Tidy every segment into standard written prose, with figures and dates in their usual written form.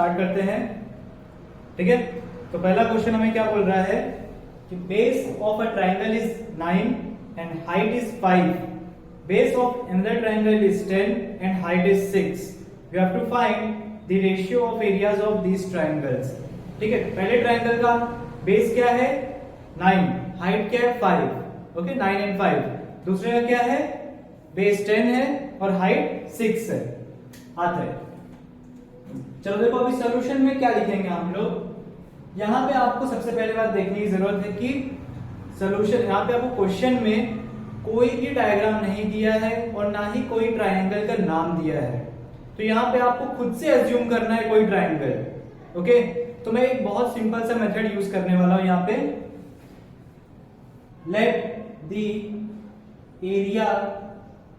Start करते हैं। ठीक है, तो पहला क्वेश्चन हमें क्या बोल रहा है कि base of a triangle is 9 and height is 5, base of another triangle is 10 and height is 6, we have to find the ratio of areas of these triangles. ठीक है, पहले ट्राइंगल का बेस क्या है 9, हाइट क्या है 5, ओके 9 एंड 5। दूसरे का क्या है बेस 10 है और हाइट 6 है। आता है, चलो देखो अभी सॉल्यूशन में क्या लिखेंगे हम लोग। यहां पे आपको सबसे पहले बात देखने की जरूरत है कि सॉल्यूशन, यहां पे आपको क्वेश्चन में कोई भी डायग्राम नहीं दिया है और ना ही कोई ट्राइंगल का नाम दिया है, तो यहाँ पे आपको खुद से अज्यूम करना है कोई ट्राइंगल। ओके, तो मैं एक बहुत सिंपल सा मेथड यूज करने वाला हूं यहाँ पे। Let the area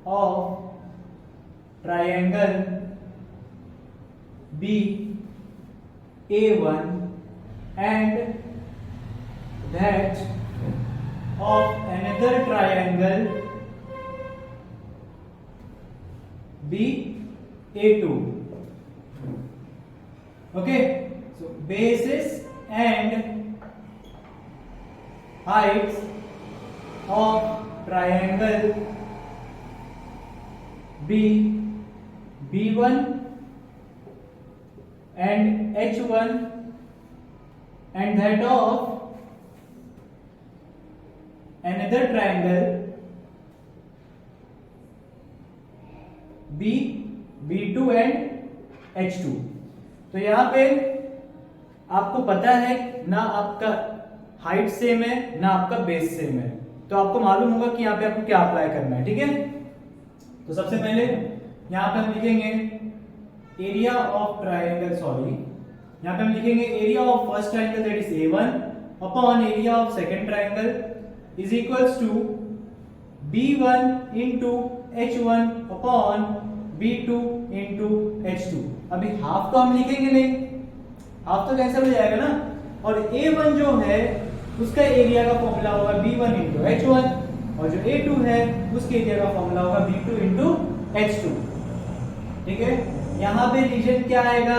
of triangle be A1 and that of another triangle be A2. Okay, so bases and heights of triangle B1 and H1 and that of another triangle B2 and H2। तो यहाँ पे आपको पता है ना आपका height same है ना आपका बेस सेम है, तो आपको मालूम होगा कि यहाँ पे आपको क्या अप्लाई करना है। ठीक है, तो सबसे पहले यहाँ पे हम लिखेंगे एरिया ऑफ ट्राइंगल, सॉरी यहाँ पे हम लिखेंगे area of first triangle that is A1 upon area of second triangle is equals to B1 into H1 upon B2 into H2। अभी हाफ तो हम लिखेंगे नहीं, हाफ तो कैंसिल हो जाएगा ना, और A1 जो है उसका एरिया का फॉर्मूला होगा B1 इंटू H1 और जो A2 है उसके एरिया का फॉर्मूला होगा B2 इंटू H2। ठीक है, यहाँ पे रीजन क्या आएगा,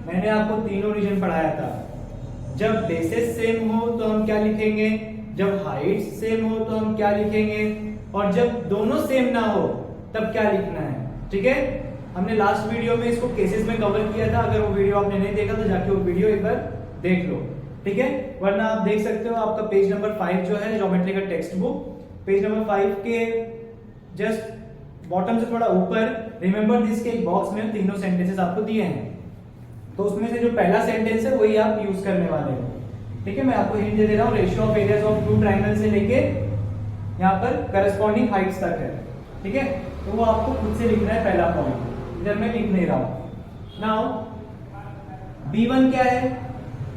मैंने आपको तीनों रीजन पढ़ाया था। जब बेसिस सेम हो तो हम क्या लिखेंगे, जब हाइट सेम हो तो हम क्या लिखेंगे, और जब दोनों सेम ना हो तब क्या लिखना है। ठीक है, हमने लास्ट वीडियो में इसको केसेस में कवर किया था, अगर वो वीडियो आपने नहीं देखा तो जाके वो वीडियो एक बार देख लो। ठीक है, वरना आप देख सकते हो आपका पेज नंबर 5 जो है ज्योमेट्री का टेक्स्ट बुक, पेज नंबर 5 के जस्ट बॉटम से थोड़ा ऊपर रिमेंबर दिस के एक बॉक्स में तीनों सेंटेंसेस आपको दिए हैं, तो उसमें से जो पहला सेंटेंस है वही आप यूज करने वाले हो। ठीक है, मैं आपको हिंट दे दे रहा हूँ, ratio of areas of two triangle से लेके यहाँ पर करस्पॉन्डिंग हाइट्स तक है। ठीक है, तो वो आपको खुद से लिखना है पहला पॉइंट, इधर मैं लिख नहीं रहा हूं। नाउ B1 क्या है,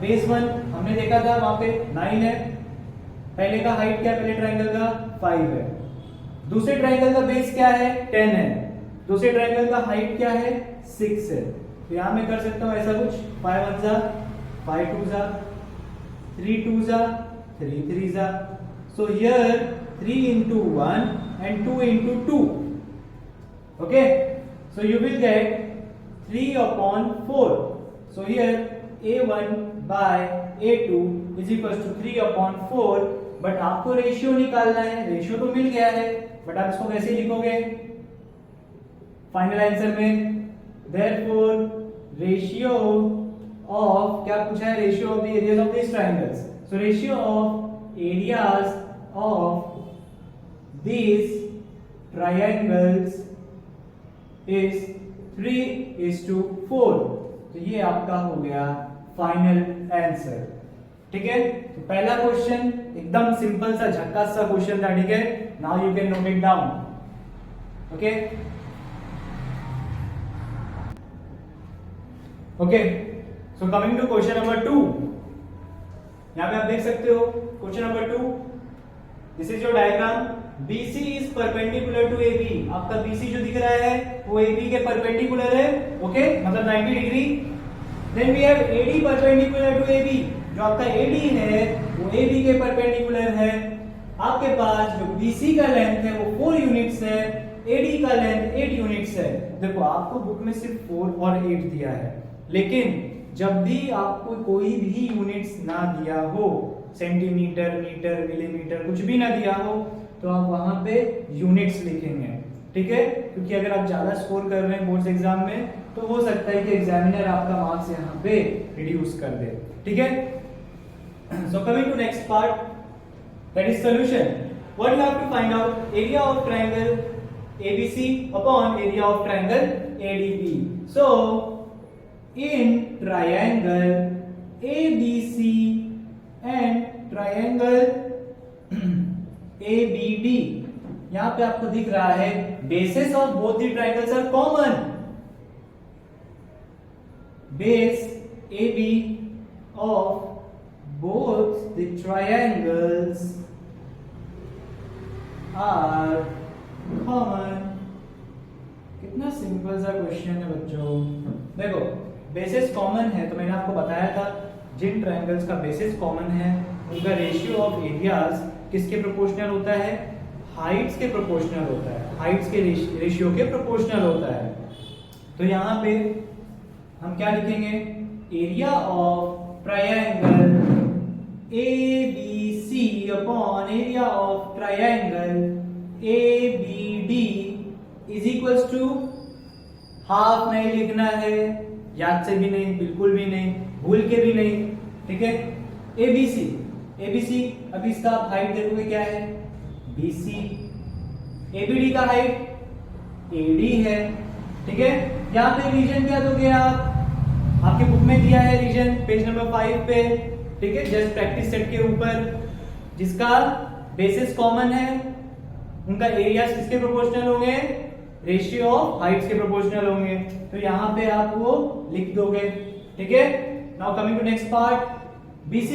बेस 1 हमने देखा था वहां पे 9 है, पहले का हाइट क्या है, पहले ट्राइंगल का 5 है, दूसरे ट्राइंगल का बेस क्या है 10 है, दूसरे ट्राइंगल का हाइट क्या है 6 है। तो यहां मैं कर सकता हूं ऐसा कुछ 5 1 जा 5 2 जा 3 2 जा 3 3 जा, so here 3 into 1 and 2 into 2। okay, so you will get 3 upon 4, so here A1 by A2 is equals to 3 upon 4, but आपको रेशियो निकालना है, रेशियो तो मिल गया है बट आप इसको कैसे लिखोगे फाइनल आंसर में। therefore रेशियो ऑफ, क्या पूछा है, ratio of the areas of this triangles, so ratio of areas of these triangles is 3:4। तो ये आपका हो गया फाइनल आंसर। ठीक है, तो पहला क्वेश्चन एकदम सिंपल सा झक्कास सा क्वेश्चन था। ठीक है, now you can note it down. Okay okay, so coming to question number 2। यहां पे आप देख सकते हो question number 2, this is your diagram. BC is perpendicular to AB, आपका BC जो दिख रहा है वो AB के परपेंडिकुलर है, ओके मतलब 90 degree. Then we have AD perpendicular to AB, जो आपका AD है वो AB के परपेंडिकुलर है। आपके पास जो BC का लेंथ है वो 4 यूनिट्स है, AD का लेंथ 8 यूनिट्स है। देखो आपको बुक में सिर्फ 4 और 8 दिया है, लेकिन जब भी आपको कोई भी यूनिट्स ना दिया हो, सेंटीमीटर, मीटर, मिलीमीटर कुछ भी ना दिया हो, तो आप वहां पे यूनिट्स लिखेंगे, ठीक है? क्योंकि अगर आप ज्यादा स्कोर कर रहे हैं बोर्ड्स एग्जाम में तो हो सकता है कि एग्जामिनर आपका मार्क्स यहाँ पे रिड्यूस कर दे, ठीक है? So coming to next part, that is solution. What you have to find out? Area of triangle ABC upon area of triangle ADB. So in triangle ABC and triangle ABD, यहाँ पे आपको दिख रहा है bases of both the triangles are common. Base AB of both the triangles are common. कितना simple सा question है बच्चों। देखो बेसिस कॉमन है तो मैंने आपको बताया था जिन ट्रायंगल्स का बेसिस कॉमन है उनका रेशियो ऑफ एरियाज किसके प्रोपोर्शनल होता है? हाइट्स के प्रोपोर्शनल होता है, हाइट्स के रेशियो के प्रोपोर्शनल होता है। तो यहाँ पे हम क्या लिखेंगे? Area of triangle ABC upon area of triangle ABD is equals to, half नहीं लिखना है, याद से भी नहीं, बिल्कुल भी नहीं, भूल के भी नहीं, ठीक है? ABC अभी इसका आप हाइट देखोगे क्या है? BC। ABD का हाइट AD है, ठीक है? यहाँ पे रीजन क्या दोगे आप? आपके बुक में दिया है रीजन पेज नंबर 5 पे, ठीक है? जस्ट प्रैक्टिस सेट के ऊपर जिसका बेसिस कॉमन है उनका एरिया किसके प्रोपोर्शनल होंगे? रेशियो ऑफ हाइट्स के प्रोपोर्शनल होंगे। तो यहाँ पे आप वो लिख दोगे, ठीक है? Now coming to next part, BC।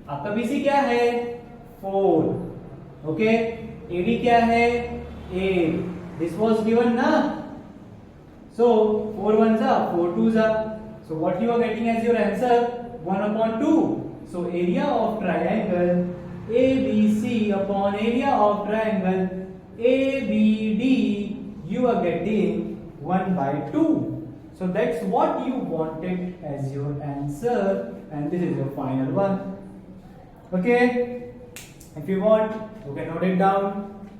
आपका BC क्या है? 4, ओके? AD क्या है? 8। दिस वाज गिवन ना, so 4 1s are 4 2s are, so what you are getting as your answer? 1/2. So area of triangle ABC upon area of triangle ABD, you are getting 1/2. So that's what you wanted as your answer, and this is your final one. Okay? If you want, you can note it down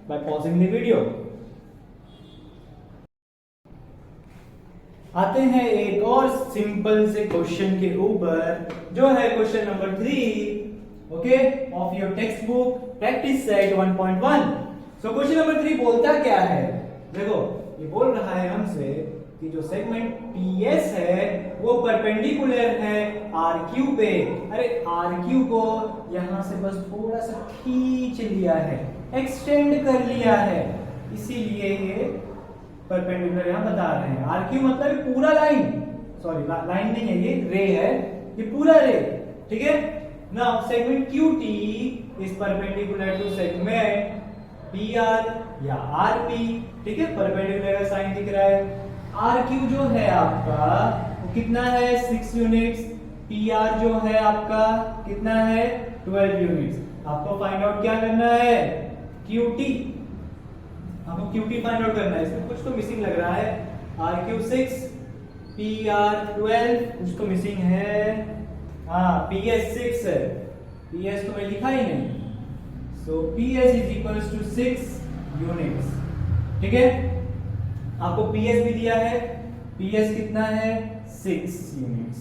by pausing the video. आते हैं एक और simple से question के ऊपर जो है question number 3, okay, of your text book practice set 1.1। So question number 3 बोलता क्या है? देखो ये बोल रहा है हमसे कि जो सेगमेंट PS है वो परपेंडिकुलर है RQ पे। अरे RQ को यहां से बस थोड़ा सा खींच लिया है, एक्सटेंड कर लिया है, इसीलिए ये परपेंडिकुलर यहां बता रहे हैं। RQ मतलब पूरा लाइन, सॉरी लाइन नहीं है, ये रे है, ये पूरा रे, ठीक है? Now segment QT is perpendicular to segment PR या RP, ठीक है? परपेंडिकुलर का साइन दिख रहा है। RQ जो है आपका वो कितना है? 6 यूनिट्स। PR जो है आपका कितना है? 12 यूनिट्स। आपको फाइंड आउट क्या करना है? QT, आपको QT फाइंड आउट करना है। इसमें कुछ तो मिसिंग लग रहा है। RQ 6, PR 12, कुछ तो मिसिंग है। हाँ, PS 6 है, PS तो मैं लिखा ही नहीं। So PS is equals to 6 units, ठीक है? आपको PS भी दिया है, PS कितना है? 6 units,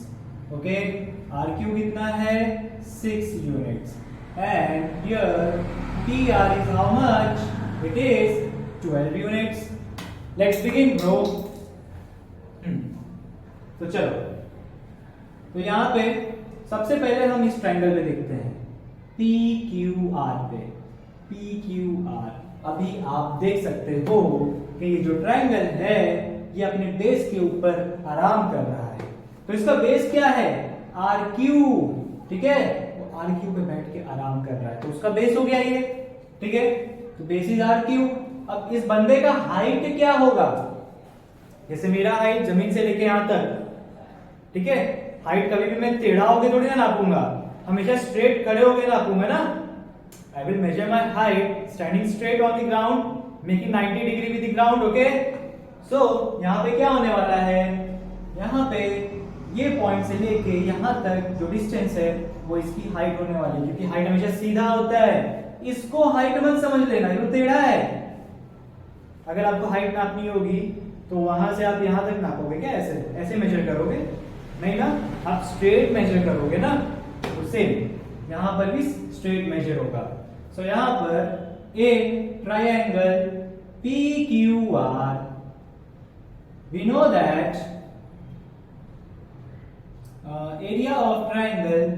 ओके? RQ कितना है? 6 units, and here PR is how much? It is 12 units. Let's begin, bro. तो चलो, तो यहाँ पे सबसे पहले हम इस ट्रायंगल पे देखते हैं PQR पे। PQR, अभी आप देख सकते हो कि ये जो ट्रायंगल है ये अपने बेस के ऊपर आराम कर रहा है। तो इसका बेस क्या है? RQ, ठीक है? वो RQ पे बैठ के आराम कर रहा है, तो उसका बेस हो गया ये, ठीक है? तो बेस इज RQ। अब इस बंदे का हाइट क्या होगा? जैसे मेरा हाइट जमीन से लेके यहां तक, ठीक है? हाइट कभी भी मैं टेढ़ा होके थोड़ी ना नापूंगा, हमेशा स्ट्रेट खड़े होके नापूंगा ना। I will measure my height standing straight on the ground, making 90 degree with the ground, okay? So यहाँ पे क्या होने वाला है? यहाँ पे ये पॉइंट से लेके यहाँ तक जो डिस्टेंस है वो इसकी हाइट होने वाली है, क्योंकि हाइट हमेशा सीधा होता है। इसको हाइट मत समझ लेना, ये टेढ़ा है। अगर आपको हाइट नापनी होगी तो वहां से आप यहाँ तक नापोगे क्या? ऐसे ऐसे मेजर करोगे? नहीं ना, आप स्ट्रेट मेजर करोगे ना। तो सेम यहाँ पर भी स्ट्रेट मेजर होगा। सो यहाँ पर ए triangle PQR, we know that area of triangle,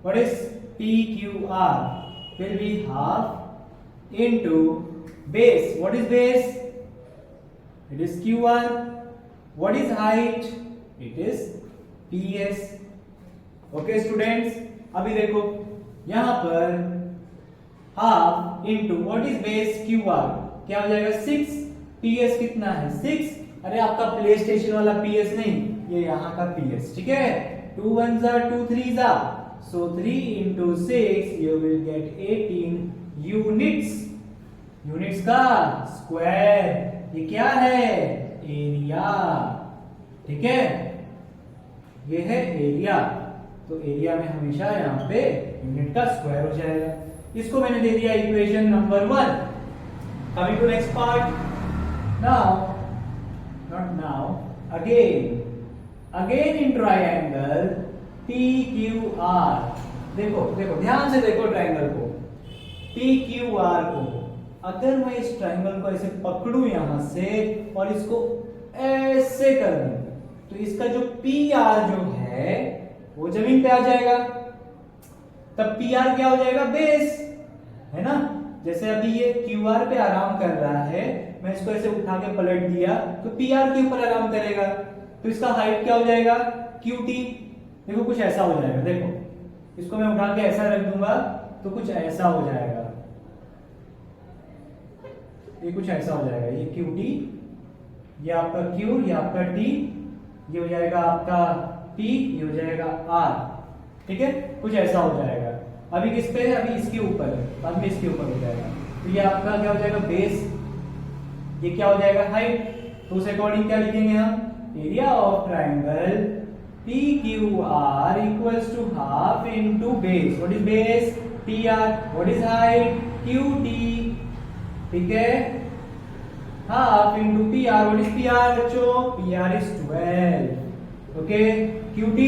what is PQR, will be half into base. What is base? It is QR. What is height? It is PS. Okay students, अभी देखो यहाँ पर half into what is base QR, क्या हो जाएगा? 6। PS कितना है? 6। अरे आपका प्ले स्टेशन वाला PS नहीं, ये यहाँ का PS, ठीक है। 2 1s are 2 3s are, so 3 into 6 you will get 18 units। Units का स्क्वायर, ये क्या है? एरिया, ठीक है, ये है एरिया। तो एरिया में हमेशा यहाँ पे यूनिट का स्क्वायर हो जाएगा। इसको मैंने दे दिया equation number 1। Coming to next part, now not now, again in triangle PQR, देखो देखो ध्यान से देखो ट्रायंगल को, PQR को। अगर मैं इस ट्रायंगल को ऐसे पकड़ू यहां से और इसको ऐसे कर दूं, तो इसका जो PR जो है वो जमीन पे आ जाएगा। तब PR क्या हो जाएगा? बेस, है ना। जैसे अभी ये QR पे आराम कर रहा है, मैं इसको ऐसे उठा के पलट दिया तो PR के ऊपर आराम करेगा, तो इसका हाइट क्या हो जाएगा? QT। देखो कुछ ऐसा हो जाएगा, देखो इसको मैं उठा के ऐसा रख दूंगा तो कुछ ऐसा हो जाएगा, ये कुछ ऐसा हो जाएगा, ये QT, ये आपका Q, ये आपका T, ये हो जाएगा आपका P, ये हो जाएगा R, ठीक है, कुछ ऐसा हो जाएगा। अभी किस पे है? अभी इसके ऊपर है, बाद में इसके ऊपर हो जाएगा। तो ये आपका क्या हो जाएगा? बेस। ये क्या हो जाएगा? हाइट। तो उस अकॉर्डिंग क्या लिखेंगे हम? Area of triangle PQR equals to half into base. What is base? PR। What is height? QT, ठीक है, half into PR। What is PR बच्चों? PR is 12। ओके, QT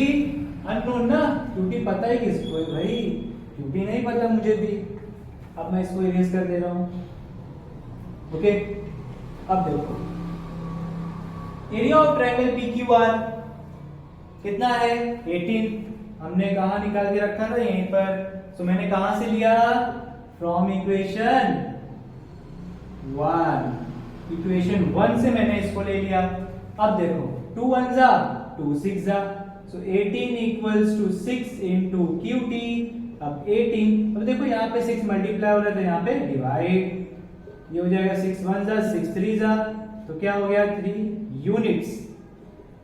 अननोन ना, QT पता है किसको है भाई? QT नहीं पता मुझे भी। अब मैं इसको इरेज कर दे रहा हूं। ओके, अब देखो एरिया ऑफ ट्रायंगल PQR कितना है? 18। हमने कहा निकाल के रखा था? यहीं पर। तो मैंने कहां से लिया? From equation 1। इक्वेशन 1 से मैंने इसको ले लिया। अब देखो 2 1s are 2 6s are, so 18 equals to 6 into QT। अब 18, अब देखो यहाँ पे 6 मल्टीप्लाई हो रहा है तो यहाँ पे डिवाइड, ये हो जाएगा 6 1s are 6 3s are, तो क्या हो गया? 3 यूनिट्स।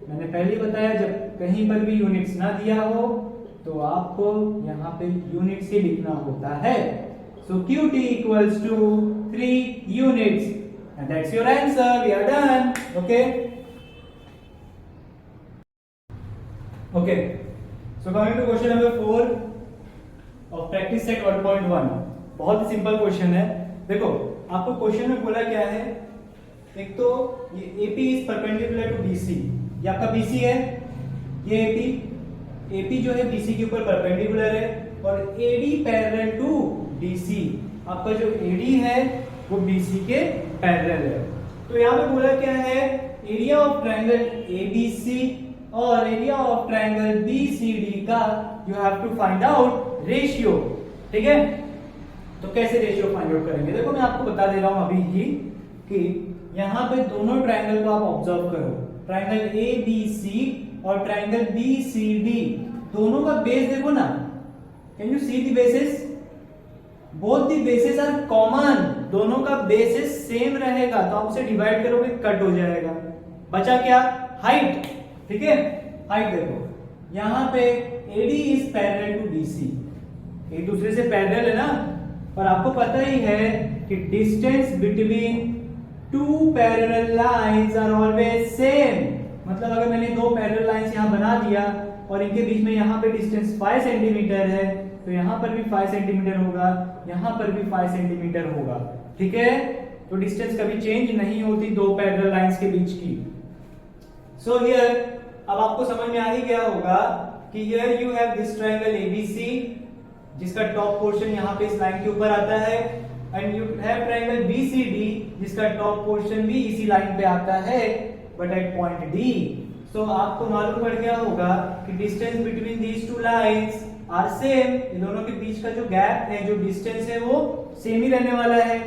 मैंने पहले ही बताया जब कहीं पर भी यूनिट्स ना दिया हो तो आपको यहाँ पे यूनिट्स ही लिखना होता है। So QT equals to 3 units, and that's your answer. We are done. Okay. Okay. So coming to question number 4 of practice set 1.1. बहुत ही सिंपल क्वेश्चन है। देखो आपको क्वेश्चन में बोला क्या है? एक तो ये AP is perpendicular to BC, ये आपका BC है, ये AP जो है BC के ऊपर परपेंडिकुलर है, और AD पैरेलल टू DC, आपका जो AD है वो BC के पैरेलल है। तो यहाँ पे बोला क्या है? एरिया ऑफ ट्रायंगल ABC और एरिया ऑफ ट्रायंगल BCD का you have to find out ratio, ठीक है। तो कैसे रेशियो फाइंड आउट करेंगे? देखो मैं आपको बता दे रहा हूं अभी ही कि यहाँ पे दोनों ट्रायंगल को आप ऑब्जर्व करो, ट्रायंगल ABC और ट्रायंगल BCD, दोनों का बेस देखो ना। Can you see the basis? Both the basis are common, दोनों का बेसिस सेम रहेगा, तो आप उसे डिवाइड करोगे कट हो जाएगा। बचा क्या? हाइट, ठीक है। हाइट देखो यहाँ पे AD is parallel to BC, एक दूसरे से पैरेलल है ना, और आपको पता ही है कि distance between two parallel lines are always same, मतलब अगर मैंने दो पैरेलल लाइंस यहाँ बना दिया और इनके बीच में यहाँ पे डिस्टेंस 5 सेंटीमीटर है, तो यहाँ पर भी 5 सेंटीमीटर होगा, यहाँ पर भी 5 सेंटीमीटर होगा। ठीक है, तो डिस्टेंस कभी चेंज नहीं होती दो पैरेलल लाइंस के बीच की। सो हियर अब आपको समझ में आ ही गया होगा कि here you have this triangle ABC, जिसका टॉप पोर्शन यहाँ पे इस लाइन के ऊपर आता है, and you have triangle BCD, जिसका टॉप पोर्शन भी इसी लाइन पे आता है, but at point D। So आपको मालूम पड़ गया होगा कि distance between these two lines are same. इन दोनों के बीच का जो गैप है, जो डिस्टेंस है, वो सेम ही रहने वाला है।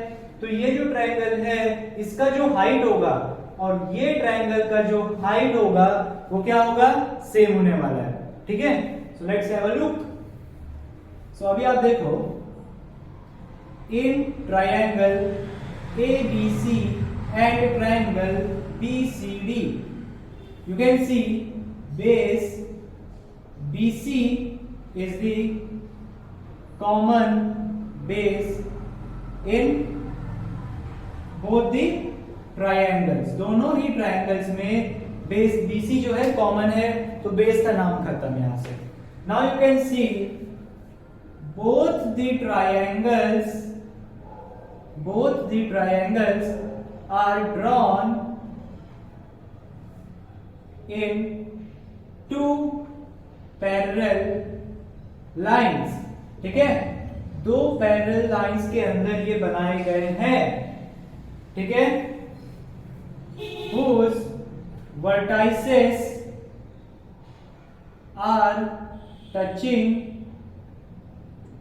तो ये जो ट्रायंगल है, इसका जो हाइट होगा और ये ट्रायंगल का जो हाइट होगा वो क्या होगा, सेम होने वाला है। ठीक है, so let's have a look. So अभी आप देखो, in triangle ABC and triangle BCD, you can see base BC is the common base in both the triangles। दोनों ही ट्रायंगल्स में बेस BC जो है कॉमन है, तो बेस का नाम खत्म यहां से। Now you can see both the triangles are drawn in two parallel lines। ठीक है, दो पैरेलल लाइंस के अंदर ये बनाए गए हैं। ठीक है, whose vertices are touching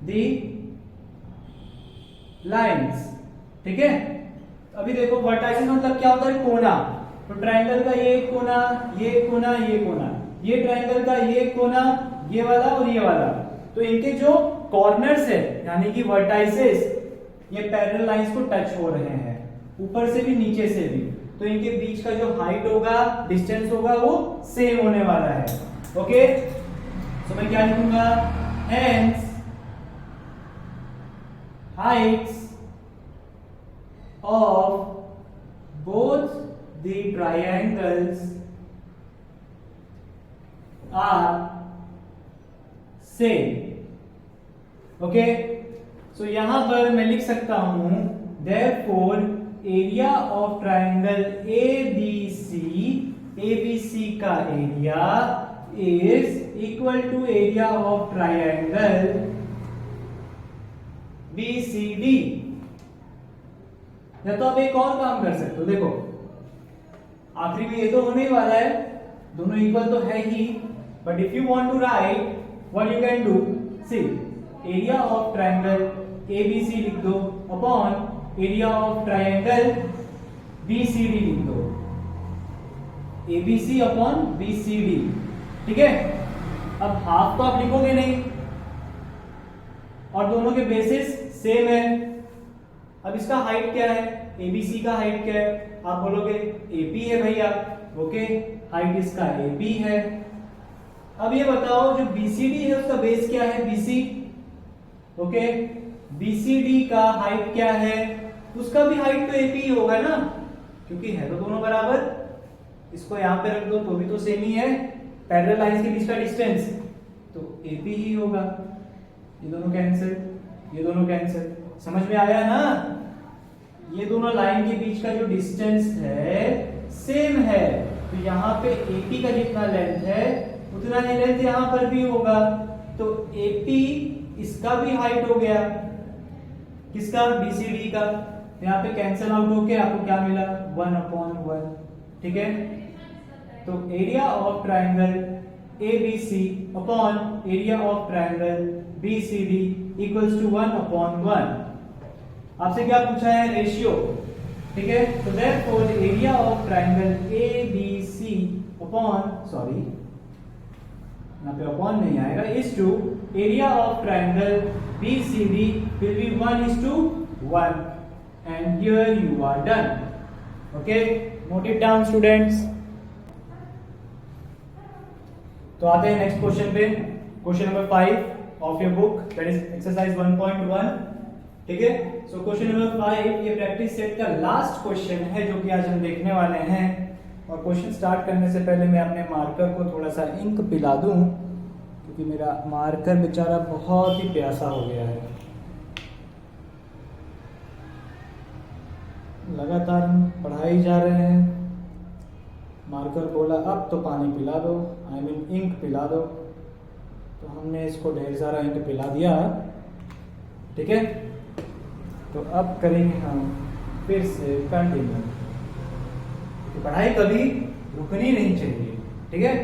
the lines। ठीक है, अभी देखो वर्टाइसेस मतलब क्या होता है, कोना। तो ट्रायंगल का ये कोना, ये कोना, ये कोना, ये ट्रायंगल का ये कोना, ये वाला और ये वाला, तो इनके जो कॉर्नर्स है यानी कि वर्टाइसेस, ये पैरेलल लाइंस को टच हो रहे हैं, ऊपर से भी नीचे से भी, तो इनके बीच का जो हाइट होगा, डिस्टेंस होगा, वो सेम होने वाला है। ओके, तो मैं क्या लिखूंगा, hence heights of both the triangles are same। Okay, so यहां पर मैं लिख सकता हूं therefore area of triangle ABC का area is equal to area of triangle BCD। या तो आप एक और काम कर सकते हो, देखो आखिरी में ये तो होने ही वाला है, दोनों इक्वल तो है ही, but if you want to write what you can do, see area of triangle ABC लिख दो upon area of triangle BCD लिख दो, ABC अपॉन BCD। ठीक है, अब हाफ तो आप लिखोगे नहीं और दोनों के बेसिस सेम है। अब इसका हाइट क्या है, ABC का हाइट क्या है, आप बोलोगे AP है भैया। ओके, हाइट इसका AP है। अब ये बताओ जो BCD है उसका बेस क्या है, BC। ओके, BCD का हाइट क्या है, उसका भी हाइट तो AP ही होगा ना, क्योंकि है तो दोनों बराबर। इसको यहां पे रख दो तो भी तो सेम ही है, पैरेलल लाइंस के बीच का डिस्टेंस तो AP ही होगा। ये दोनों कैंसिल, ये दोनों कैंसिल, समझ में आया ना। ये दोनों लाइन के बीच का जो डिस्टेंस है सेम है, तो यहाँ पे AP का जितना लेंथ है उतना ही लेंथ यहाँ पर भी होगा, तो AP इसका भी हाइट हो गया, किसका, BCD का। यहाँ पे कैंसिल आउट होके आपको क्या मिला, 1/1। ठीक है, तो area of triangle ABC upon area of triangle BCD equals to 1/1। आपसे क्या पूछा है, रेशियो। ठीक है, तो therefore the area of triangle ABC upon, sorry यहाँ पे अपॉन नहीं आएगा, is to area of triangle BCD will be 1:1 and here you are done. Okay, note it down students. तो आते हैं नेक्स्ट क्वेश्चन पे, question number 5 of your book, that is exercise 1.1। ठीक है, सो क्वेश्चन नंबर 5 ये practice set का last question है जो कि आज हम देखने वाले हैं। और क्वेश्चन स्टार्ट करने से पहले मैं अपने मार्कर को थोड़ा सा इंक पिला दूं, क्योंकि मेरा मार्कर बेचारा बहुत ही प्यासा हो गया है। लगातार हम पढ़ाई जा रहे हैं, मार्कर बोला अब तो पानी पिला दो, आई मीन इंक पिला दो, तो हमने इसको ढेर सारा इंक पिला दिया। ठीक है, तो अब करेंगे हम फिर से कंटिन्यू, तो पढ़ाई कभी रुकनी नहीं चाहिए। ठीक है,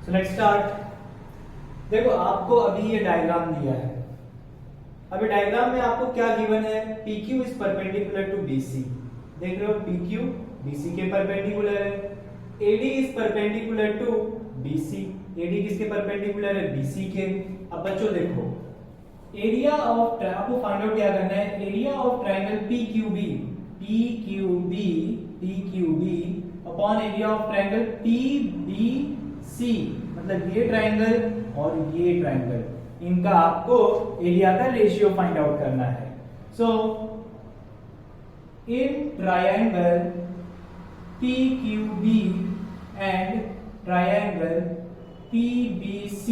सो लेट्स स्टार्ट। देखो आपको अभी ये डायग्राम दिया है, अभी डायग्राम में आपको क्या गिवन है, PQ is perpendicular to BC। देख रहे हो PQ BC के परपेंडिकुलर है, AD is perpendicular to BC, AD किसके परपेंडिकुलर है, BC के। अब बच्चों देखो एरिया ऑफ, आपको फाइंड आउट क्या करना है, area of triangle PQB upon area of triangle PBC, मतलब ये ट्रायंगल और ये ट्रायंगल, इनका आपको एरिया का रेशियो फाइंड आउट करना है। So in triangle PQB and triangle PBC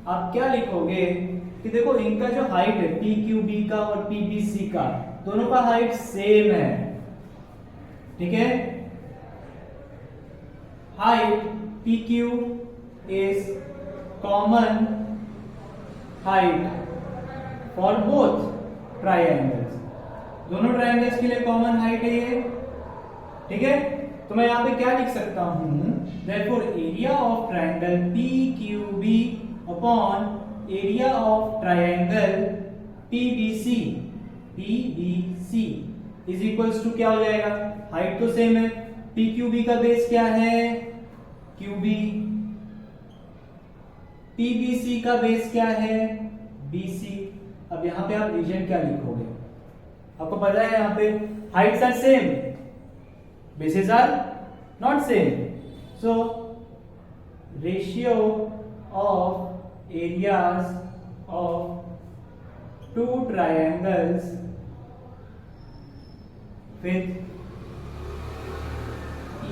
आप क्या लिखोगे कि देखो इनका जो हाइट है PQB का और PBC का, दोनों का हाइट सेम है। ठीक है, height PQ is common height for both triangles, दोनों ट्रायंगल्स के लिए कॉमन हाइट है ये। ठीक है, तो मैं यहां पे क्या लिख सकता हूं, therefore area of triangle PQB upon area of triangle PBC is equals to क्या हो जाएगा, हाइट तो सेम है, PQB का बेस क्या है QB, PBC का बेस क्या है BC। अब यहां पे आप रीजन क्या लिखोगे, आपको पता है यहां पे heights are same, bases are not same, so ratio of areas of two triangles with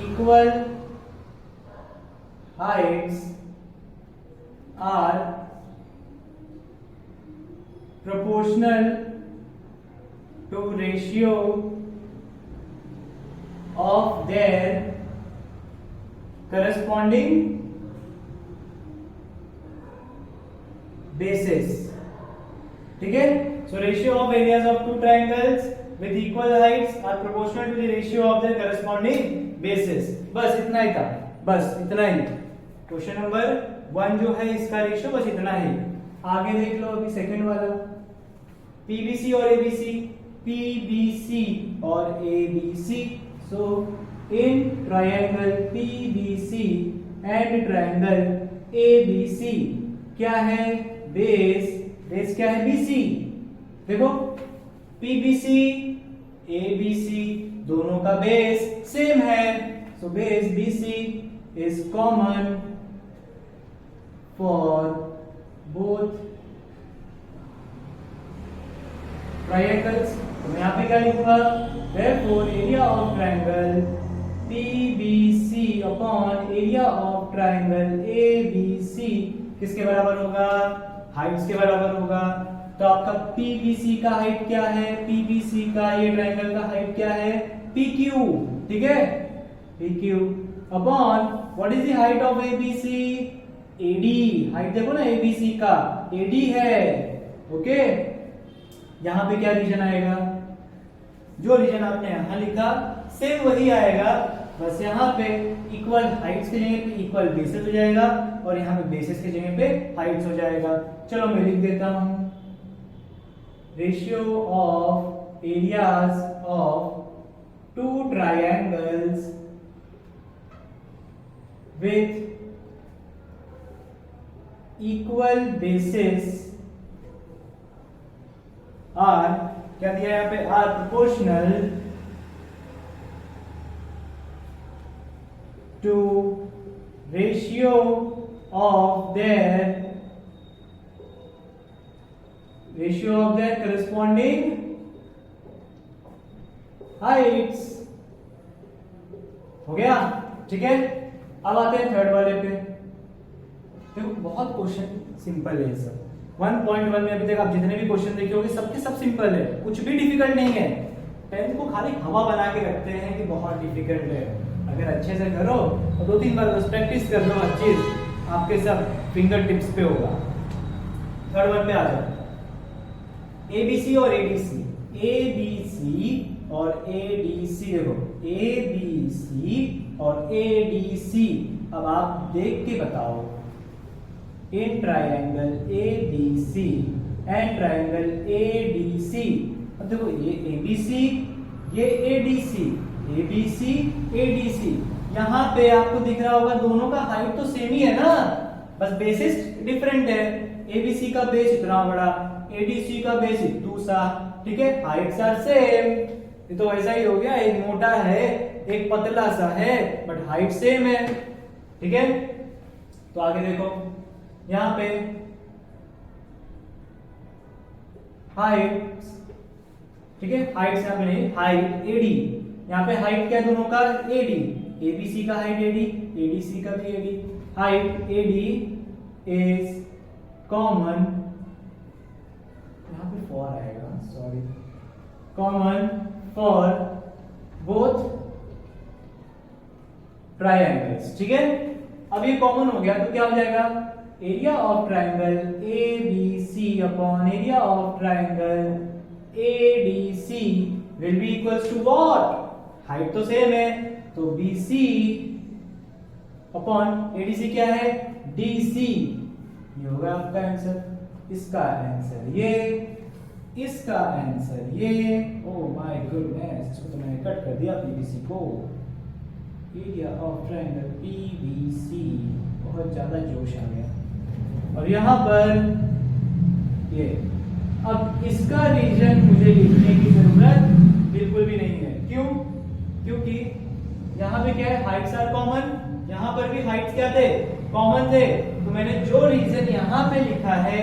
equal heights are proportional to ratio of their corresponding bases। ठीक है, so ratio of areas of two triangles with equal heights are proportional to the ratio of their corresponding basis. बस इतना ही था, बस इतना ही। Question number 1 जो है इसका रेशियो बस इतना ही। आगे देख लो अभी सेकंड वाला, PBC और ABC, PBC और ABC। So in triangle PBC and triangle ABC क्या है, बेस क्या है BC। देखो PBC ABC दोनों का बेस सेम है, so base BC is common for both triangles. तो मैं यहां पे क्या लिखूंगा, therefore area of triangle PBC upon area of triangle ABC किसके बराबर होगा, हाइट्स के बराबर होगा। तो आपका PBC का हाइट क्या है, PBC का ये ट्रायंगल का हाइट क्या है PQ। ठीक है, PQ upon what is the height of ABC, AD। Height देखो ना ABC का AD है। ओके, यहां पे क्या रीजन आएगा, जो रीजन आपने यहां लिखा सेम वही आएगा, बस यहाँ पे इक्वल हाइट्स की जगह पे इक्वल बेसिस हो जाएगा और यहाँ पे बेसिस की जगह पे हाइट्स हो जाएगा। चलो मैं लिख देता हूं, ratio of areas of two triangles with equal basis are, क्या दिया यहाँ पे, are proportional to ratio of their corresponding heights। हो गया, ठीक है, अब आते हैं थर्ड वाले पे। देखो बहुत क्वेश्चन सिंपल है ये सब। 1.1 में अभी तक आप जितने भी क्वेश्चन देखे होंगे सबके सब सिंपल है, कुछ भी डिफिकल्ट नहीं है। पेन को खाली हवा बना के रखते हैं कि बहुत डिफिकल्ट है। अगर अच्छे से करो और 2-3 बार बस प्रैक्टिस कर लो, हर चीज आपके सब फिंगर टिप्स पे होगा। थर्ड वन पे आ जाओ, एबीसी और एडीसी। एबीसी और एडीसी, देखो एबीसी और एडीसी। अब आप देख के बताओ, in triangle ABC and triangle ADC. अब देखो ये एबीसी, ये एडीसी, एबीसी एडीसी। यहाँ पे आपको दिख रहा होगा दोनों का हाइट तो सेम ही है ना, बस बेसिस डिफरेंट है। एबीसी का बेस इतना बड़ा, एडीसी का बेस इतना सा, ठीक है, हाइट्स आर सेम। ये तो ऐसा ही हो गया, एक मोटा है एक पतला सा है बट हाइट सेम है, ठीक है। तो आगे देखो, यहाँ पे हाइट, ठीक है, हाइट यहाँ पे नहीं, हाइट एडी। यहाँ पे हाइट क्या है दोनों का, एडी। एबीसी का हाइट एडी, एडीसी का भी AD. Height AD is common, यहाँ पे फॉर आएगा, sorry, common for both triangles, ठीक है। अब ये कॉमन हो गया तो क्या हो जाएगा, area of triangle ABC upon area of triangle ADC will be equals to what, height तो सेम है तो BC अपॉन ADC क्या है, DC। ये होगा आपका आंसर। इसका आंसर ये, इसका आंसर ये। ओह माय गुडनेस, इसको तो मैंने कट कर दिया PBC को। एरिया ऑफ ट्रायंगल PBC, बहुत ज्यादा जोश आ गया। और यहाँ पर ये, अब इसका रीजन मुझे लिखने की जरूरत बिल्कुल भी नहीं है। क्यों? क्योंकि यहाँ पे क्या है, हाइट्स आर कॉमन, यहाँ पर भी हाइट्स क्या थे, कॉमन थे। तो मैंने जो रीजन यहाँ पे लिखा है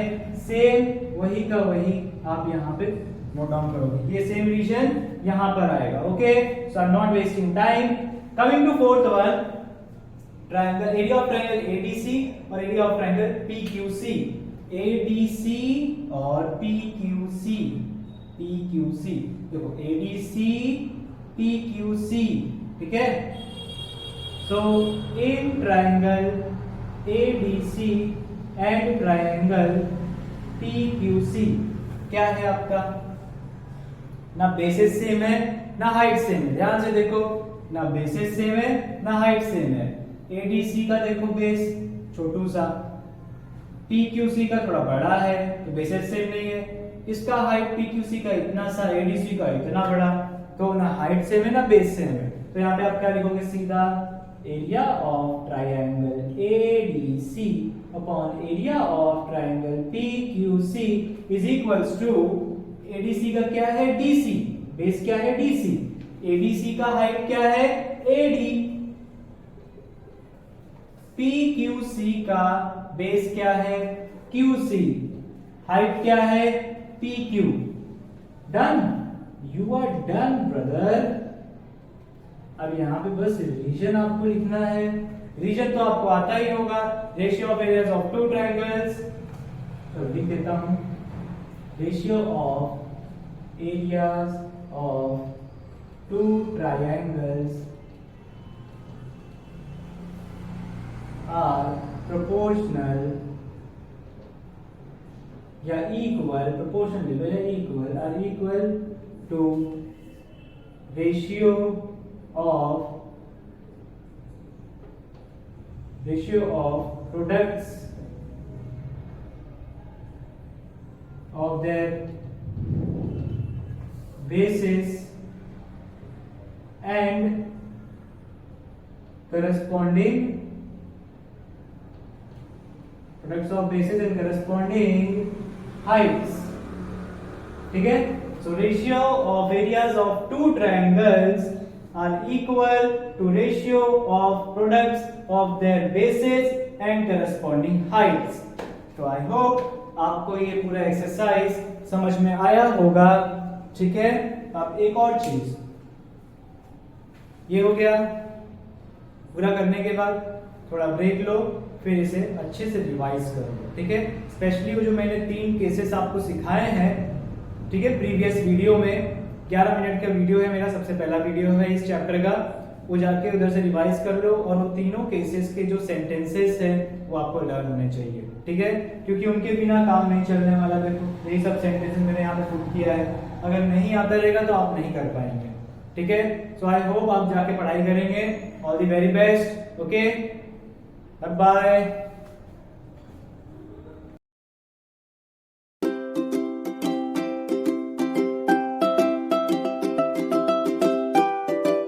सेम वही का वही आप यहाँ पे नोट डाउन करोगे। ये सेम रीजन यहाँ पर आएगा। Okay, so I am not wasting time. Coming to fourth one, triangle, area of triangle ADC और area of triangle PQC. ADC और पीक्यूसी, पीक्यूसी, देखो एडीसी पीक्यूसी, ठीक है। So in triangle ADC and triangle PQC क्या है आपका, ना basis same है ना हाइट सेम है। ध्यान से देखो, ना बेसिस सेम है ना हाइट सेम है। एडीसी का देखो बेस छोटू सा, पीक्यूसी का थोड़ा बड़ा है तो बेसिस सेम नहीं है। इसका हाइट पीक्यूसी का इतना सा, एडीसी का इतना बड़ा, तो ना हाइट सेम है ना बेस सेम है। तो यहाँ पे आप क्या लिखोगे, सीधा area of triangle ADC upon area of triangle PQC is equals to, ADC का क्या है, डीसी, बेस क्या है, डीसी, एडीसी का हाइट क्या है, एडी, पीक्यूसी का बेस क्या है, क्यूसी, हाइट क्या है, PQ. Done, you are done brother. अब यहाँ पे बस रीजन आपको लिखना है। रीजन तो आपको आता ही होगा, ratio of areas of two triangles. तो लिख देता हूं, ratio of areas of two triangles are proportional या इक्वल, प्रोपोर्शनल या equal, are equal to ratio of products of their bases and corresponding products of bases and corresponding heights, ठीक है। so ratio of areas of two triangles are equal to ratio of products of their bases and corresponding heights. तो I hope आपको ये पूरा exercise समझ में आया होगा, ठीक है। अब एक और चीज, ये हो गया पूरा करने के बाद थोड़ा ब्रेक लो, फिर इसे अच्छे से रिवाइज कर लो, ठीक है। स्पेशली वो जो मैंने 3 केसेस आपको सिखाए हैं, ठीक है, प्रीवियस वीडियो में 11 मिनट का वीडियो है मेरा, सबसे पहला वीडियो है इस चैप्टर का, वो जाके उधर से रिवाइज कर लो और वो तीनों केसेस के जो सेंटेंसेस हैं वो आपको लर्न होने चाहिए, ठीक है, क्योंकि उनके बिना काम नहीं चलने वाला। देखो यही सब सेंटेंसेस मैंने यहाँ पे पुट किया है, अगर नहीं आता रहेगा तो आप नहीं कर पाएंगे, ठीक है। सो आई होप आप जाके पढ़ाई करेंगे। All the very best, okay, bye bye.